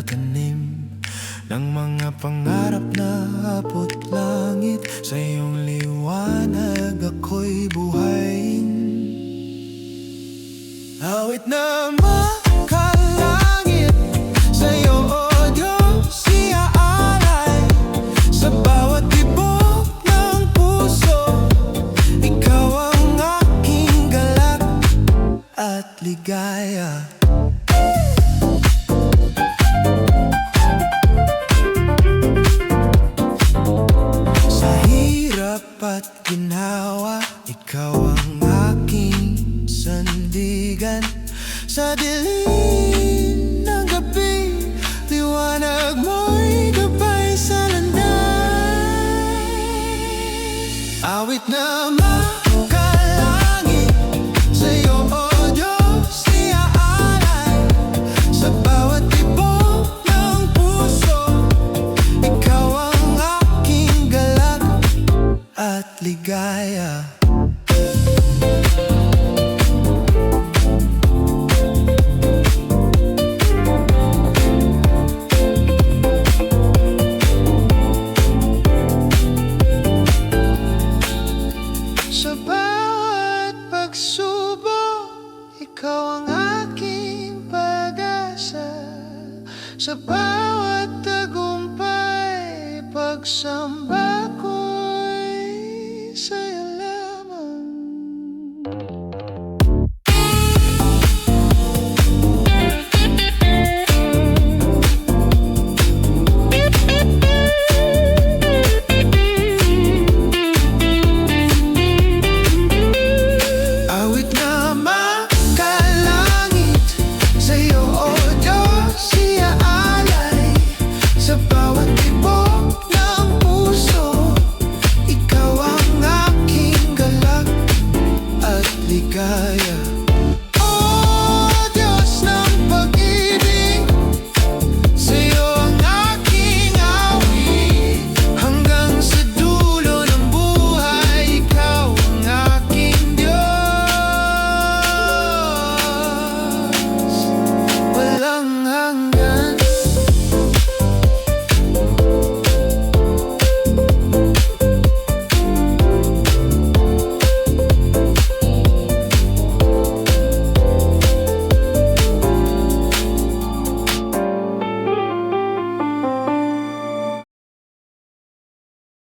nagtatanim ng mga pangarap na abot langit. Sa iyong liwanag ako'y buhayin. Awit na makalangit, sa iyong o Diyos iaalay. Sa bawat tibok ng puso, ikaw ang aking galak at ligaya. Sa hirap at ginhawa, ikaw ang aking sandigan. Sa dilim ng gabi, liwanag mo'y gabay sa landas. Awit na makalangit, sa iyo o Diyos iaalay. Sa bawat tibok ng puso, ikaw ang aking galak at ligaya. Sa bawat pagsubok, ikaw ang aking pag-asa. Sa bawat tagumpay, pagsamba